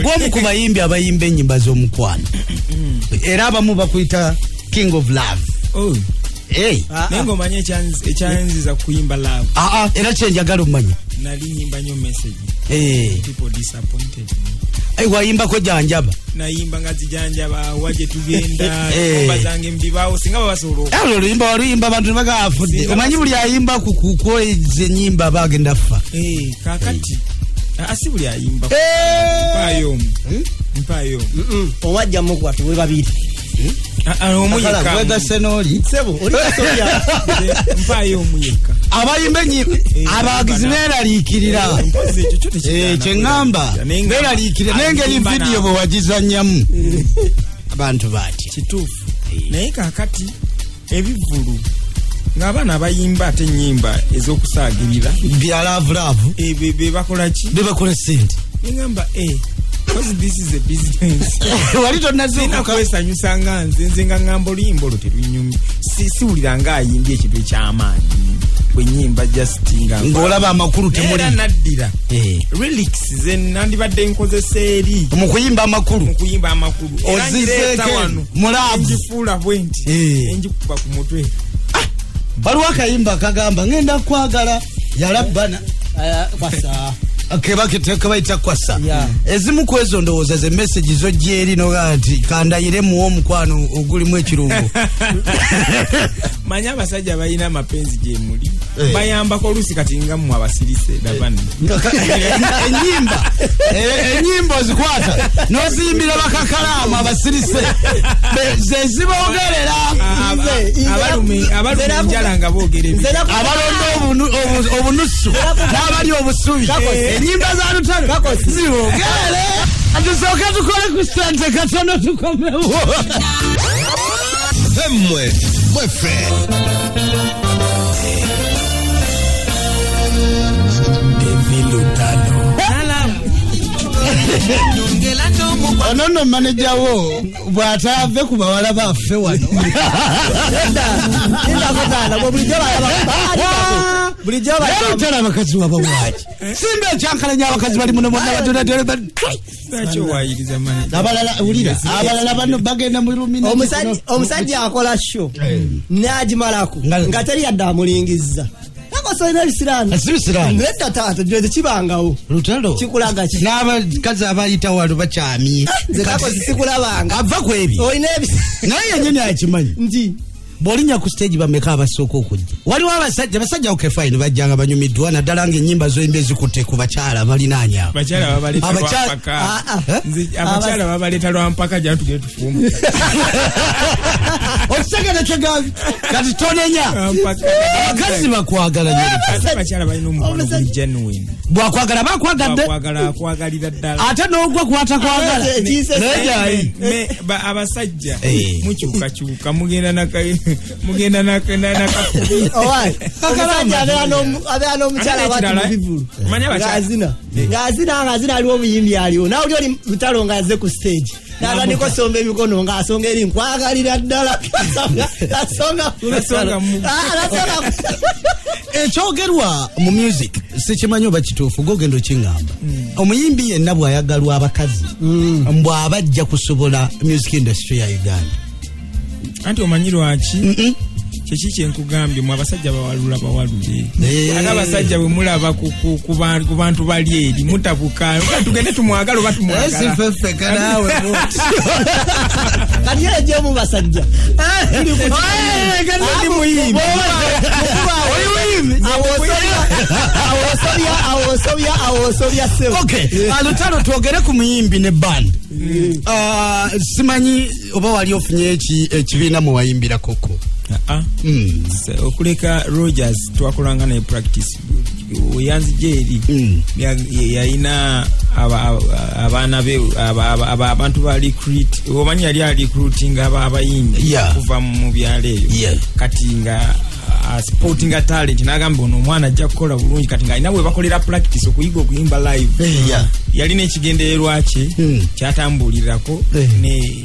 Gwomu ku bayimbi abayimba ennyimba z'omukwano. Era abamu bakwita King of Love. Nengo manye echanziza kuyimba love. Era kyenjagala omanyi. Nali nyimba nyo message. People disappointed. Wayimba ko janjaba. Nayimba ngazijanjaba waje tugenda komba zange mbibawo singa babasolo. Oluyimba abantu bagafudde. Omanyi buli ayimba kuko ze nyimba bagenda fa. Kakati. Asibuli ayimba. Mpayo. Owajja mukwatu we babiri. Omuyeka wega senoli sebo oli kasoya mpayo omuyeka abayimba nyimba abagizi beralikirira kyengamba beralikirira nengeri video bwe wagizanyamu abantu bati kituufu naye kakati ebivulu ng'abaana abayimba ate ennyimba ez'okusaagirira bya laavu be bakola ki be bakola sente ngamba because this is a business. Wali tonazuka kwesanyusa nga nze nga ngamba oluyimba olwo terunyumi siwulira nga ayimbye ekintu eky'amaanyi bwe nnyimba just nga ng'olaba amakulu temuli naddira relics ze nandibadde nkozesa eri mu kuyimba amakulu ozizeeke mulaavu ngifuula bwenti engikuba ku mutwe waliwo akayimba kagamba ngenda kwagala yalabbana kwasa keba bayita kwasa ezimu ku ezo ndowooza ze message zo gyeri noga nti kandayire muwo omukwano ogulimu ekirungo manya abasajja balina amapenzi gye muli bayambako oluusi kati nga mmwe abasirise dabani ennyimba ozikwata n'oziyimbira bakakalaamu abasirise zezibogerera abalume enjala nga boogera abalonda obunusu n'abali obusubi enyimba za lutalo ziboogere atusooke tukole ku sente katono tukomewo emmwe mweffe onono manager wo bw'ataave ku bawala baffe wano bulijjo balaba abakazi wabawaki simba ekyankalanya abakazi bali muno bonna abalala bano bagenda mu lumina omusajja akola show n'agimalako nga teri yadde amulingizza akosoina bisirani netta taata joze kibangawo lutalo kikulaga ki n'abakazi abayita wano bakyamye nze kakozi sikulabanga ava ku ebyo olina naye yennyini akimanyi nti bw'olinya ku stage bameka abasooka okujja waliwo abasajja okefayini bajjanga banyumiddwa naddala ng'ennyimba zoyimba ezikutte ku bakyala balinaanya abakyala babaleeta lwampaka gyano tugere tufuumu okitegere kyegambi kati tonenya abakazi bakwagala abakyala balina omukwano guli genuine bwakwagala bakwagadde akwagalira ddala ate n'ogwa kwagala abasajja mukyukakyuka mugenda nakafubi omusajja abeera n'omukyala bati mu bivulu ng'azina aliwo omuyimbi aliwo nawe oli lutalo ng'azze ku stage n'atandika osomba emikono ng'asonga eri nkwagalira ddala ekyogerwa mu music sikimanyi oba kituufu gogenda okingamba omuyimbi yenna bw'ayagalwa abakazi mbw'abajja kusobola music industry ya Uganda anti omanyi lwaki kyeki kyenkugambye mu abasajja bawalule ate abasajja bwe mulaba ku bantu bali eri mutabuka tugende tumwagala oba tumwagala kati yeje mu basajja ndi muyimbi awosobya sebo alutalo twogere ku muyimbi ne band simanyi oba wali ofunye ekibiina mu wayimbira koko okuleka Rogers twakolanga naye practice oyanzi jeri yayina abaana be abantu ba recruit omanyi yali recruiting abayimbi kuva mu byalo eyo kati nga sporting talent nagamba ono omwana ajja kukola bulungi kati nga inawe bakolera practice okuyiga okuyimba live yalina ekigendererwa kye kyatambulirako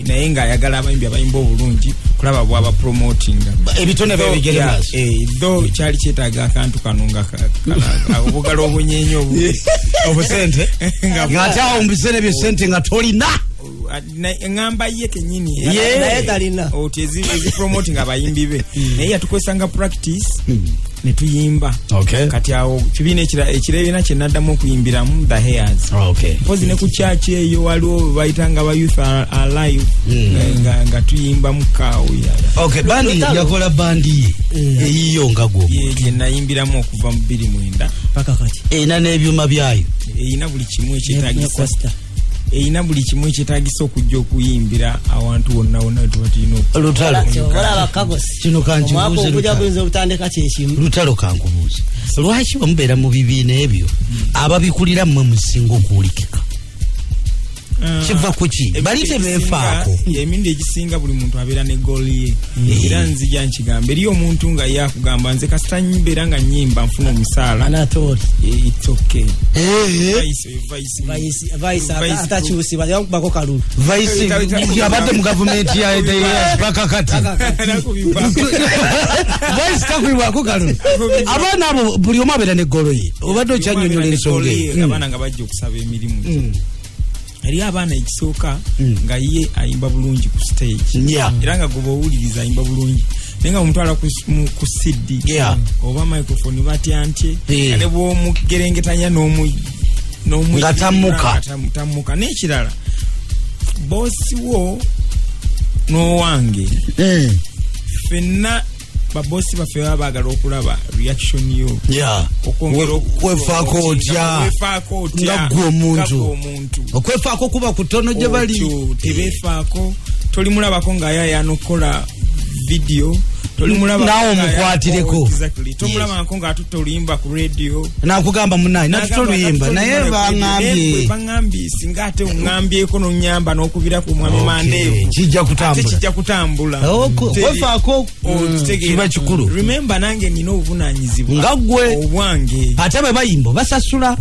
naye nga ayagala abayimbi abayimba obulungi kulaba bwaba promotinga ebitone byebigeremaso though kyali kyetaaga akantu kano nga obugalo obunyenye obusente ng'ate awo mbisene byesente nga tolina ngamba ye kenyini naye talina oti ezipromoting abayimbi be naye yatukozesanga practice ne tuyimba kati awo kibiina ekireebina kye naddamu okuyimbiramu the hairs mpozi ne ku church eyo waliwo bayitanga ba youth alive nga tuyimba mu kaawo bandi yakola bandi eyiyo nga gwo ye nayimbiramu okuva mu 2009 paka kati ena n'ebyuma byayo eyina buli kimu ekyetaagisa eyina buli kimu ekyetaagisa okujja okuyimbira awantu wonna lutalo kankubuuza lwaki bamubeera mu bibiina ebyo ababikulira mmwe musinga okuwulikika kiva kuki bali tebeefaako emirundi egisinga buli muntu abeera ne goali ye era nzija nkigamba eriyo omuntu nga ye akugamba nze kasita nyimbeera nga nyimba nfuna omusaala it's okay atakyusibwa yakubako kalulu abadde mu gavumenti paka kati vaisi takwibwako kalulu abaana abo buli omu abeera ne golo ye obadde okyanyonyola ensonga abaana nga bajja okusaba emirimu eriyo abaana ekisooka nga ye ayimba bulungi ku stage era nga goba owuliriza ayimba bulungi naye nga omutwala ku CD oba microphone batya ntye ne bw'omugerengetanya nga tammuka n'ekirala boosi wo n'owange fenna babosi baffe baba baagala okulaba reaction yo okwefaako otya nga gwe omuntu okwefaako kuba kutono gye bali tebeefaako tolimulabako ng'ayayana okukola video nawe omukwatireko tomulabako ng'atutta oluyimba ku radio nakugamba munaye natuta oluyimba naye baŋambye singa ate oŋambyeko n'onyamba n'okubira ku mwami mandeevu kijja kutambula wefaako kiba kikulu remember nange nina obuvunanyizibwa nga ggwe obwange ate bwe bayimba basasula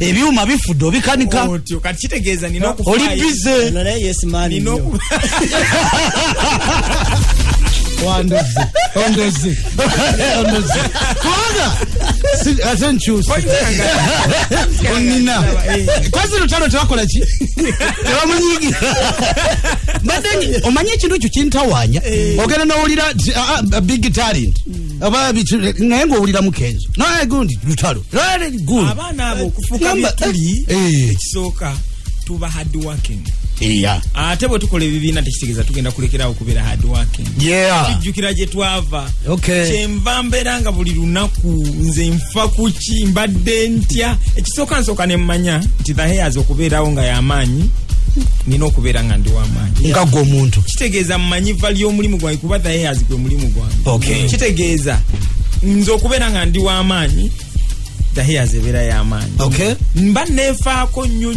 ebyuma bifudde obikanika kati kitegeeza nina oli bize ondozi kubanga ate nkyusa onina kwazi lutalo tebakola ki tebamunyigira badde omanye ekintu ekyo kintawaanya ogenda n'owulira big talent oba naye ng'owuliramu kenzo naye gundi lutalo abaana abo okufuuka byetuli ekisooka tuba hard working ate bwe tukola ebibiina tekitegeeza tugenda kulekerawo okubeera hard working tujjukira gye twava kyenva mbeera nga buli lunaku nze nfa kuki mbadde ntya ekisooka nsooka ne mmanya nti the hairs okubeerawo nga y'amaanyi nina okubeera nga ndi w'amaanyi nga gwe omuntu kitegeeza mmanyi va ly'omulimu gwange kuba the hairs gwe mulimu gwange kitegeeza nze okubeera nga ndi w'amaanyi the hairs ebeera y'amaanyi mba neefaako nnyo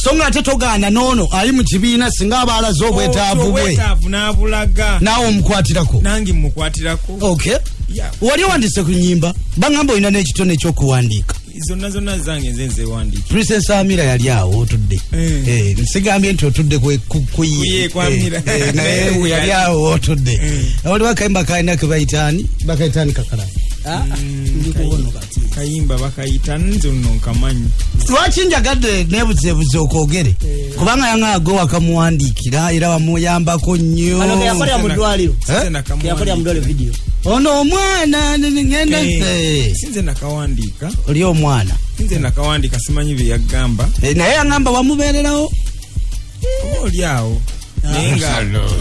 so nga ate togaana noono ali mu kibiina singa aba alaze obwetaavu bwe n'abulaga naawe omukwatirako nange mukwatirako wali wandise ku nyimba baŋŋamba olina n'ekitone ekyokuwandiika zonna zange nze nzewandiika Princess Amira yali awo otudde nsigambye nti otudde kuye naye yali awo otudde wali bakayimba kalina kebayitaani bakayitaani kakala kayimba bakayita nze nno nkamanyi lwaki njagadde nebuzebuze okwogere kubanga yangago wakamuwandiikira era wamuyambako nnyo ono omwana ngenda sinze nakawandiika oli omwana sinze nakawandiika simanyi bye yagamba naye yagamba wamubeererawo oli awo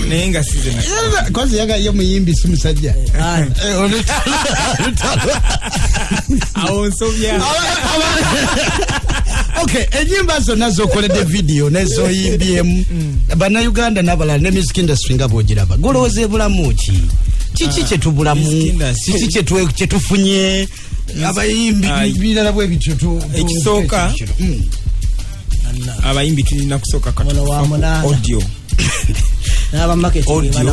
naye nga sinze kozi yagaye muyimbi si musajja awo nsobya enyimba zonna zokoledde video nezoyimbyemu bannayuganda n'abalala ne music industry nga bwogiraba golowooza ebulamu ki kiki kyetubulamu kiki kyetufunye abayimbi birala bwe bityo ekisooka abayimbi tulina kusooka audio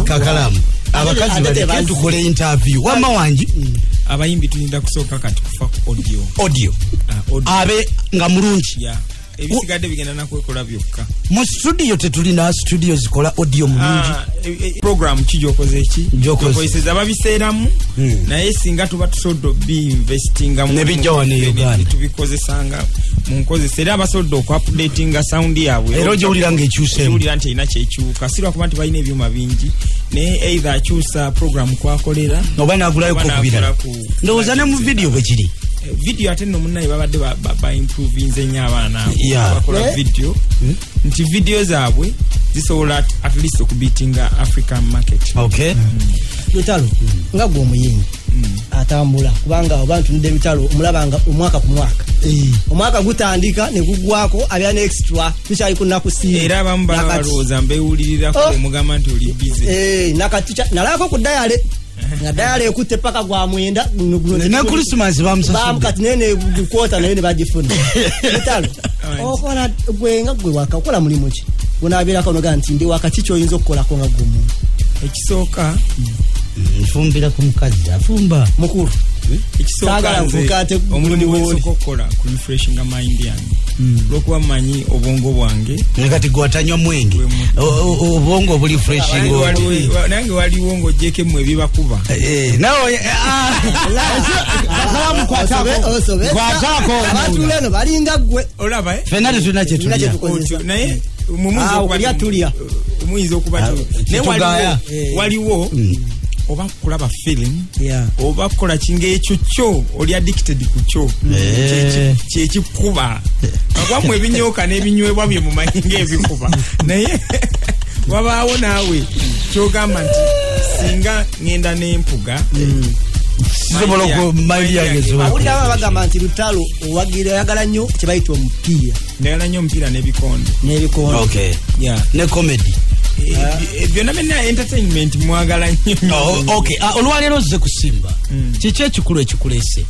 kakalamu abakazi baleke tukole interview wama wanji abayimbi tulinda kusooka kati kufa ku audio abe nga mulungi ebisigadde bigenda nakwekola byokka mu studio tetulina studio zikola audio mulungi program kijokoze eki jokozesa babiseeramu naye singa tuba tusodo bi investinga mu nebijja wane Uganda tubikozesanga mu nkozesa era abasodo ku updatinga sound yaabwe era ojulira ng'ekyuseemu ojulira nti erina kyekyuka sirwa kuba nti balina ebyuma bingi naye either akyusa program kwakolera oba naagulayo kokubira ndowooza ne mu video bwe kiri video ate no munnaye babadde ba improvinze nnyo abaana bakola video nti video zaabwe zisobola at least okubitinga African market. Okay. Lutalo nga gwo omuyimbi atambula kubanga abantu nde Lutalo omulabanga omwaka ku mwaka omwaka gutandika ne gugwako abya extra tukyali kunaku si era bamba balooza mbewulirira ko mugamba nti oli busy nakati nalako ku diary na diary ekutte paka gwa mwenda na Christmas bamusasa kati nene kwota nene bagifuna Lutalo okola gwenga gwe wakakola mulimu ki unabira kono ganti ndi wakati kyo oyinza okukola ko nga gumu ekisooka nfumbira ku mukazi afumba mukuru ekisooka nze omulimu w'okukola ku refreshing mind yange lwokuba manyi obwongo bwange nekati gwatanywa mwenge obwongo buli freshing nange waliwo ng'ogyeko emmwe ebibakuba nawe kwatako abantu leno balinga gwe olaba fena tetulina kyetulya naye omuyinza okuba naye waliwo oba kulaba film oba kukola kinga ekyo kyo oli addicted ku kyo kyekikuba agwamu ebinyoka n'ebinywebwa bye mu mayinga ebikuba naye wabaawo naawe kyogamba nti singa ngenda n'empuga sisobola okumayiri yange awulira bagamba nti Lutalo owagira yagala nnyo kye bayita omupiira njagala nnyo omupiira n'ebikondo ne comedy byonna byonna entertainment mwagala nnyo olwaleero ozze kusimba kiki ekikulu ekikuleese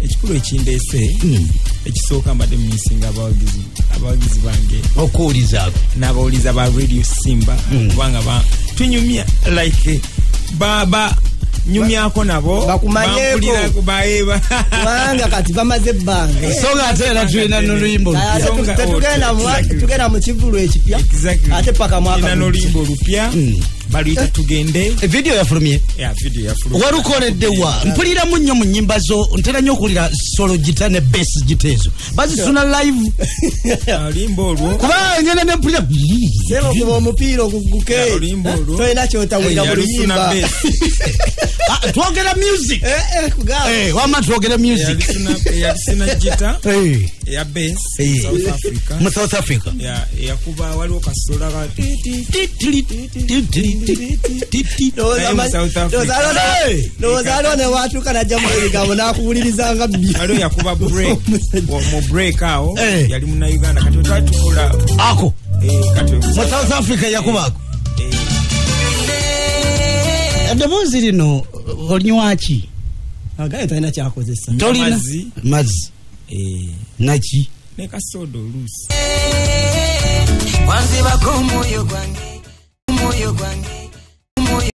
ekikulu ekindeese ekisooka mbadde mumisinga abawagizi bange okuwulizaako n'abawuliza ba radio Simba kubanga tunyumya like baba nyumyako nabo bakumanyeko kubaeba wanga kati bamaze banga songa ate era tulina n'oluyimbo tugenda mu kivulu ekipya ate paka mwaka n'oluyimbo lupya baluyita tugende video yafulumye walukoledde wa mpuliramu nnyo mu nnyimba zo ntera nnyo okuwulira solo gita ne bass giteezo bazisuna live oluyimba olwo kuba ngenda ne mpulira sebo kuba omupiira oguguke tolina kyotawulira mu luyimba twogera music wama twogera music yalisina gita ya bass mu South Africa yakuba waliwo kasola ka nozalo ne watuka najja mu ebigambo nakuwulirizanga bbi alo yakuba break mu break awo yali muna Uganda kati twatukola ako kati mu South Africa yakubako eddoboozi lino olinywaki agaye talina kyakozesa tolina mazzi naki ne kasoda oluusi wanzibako omwoyo gwange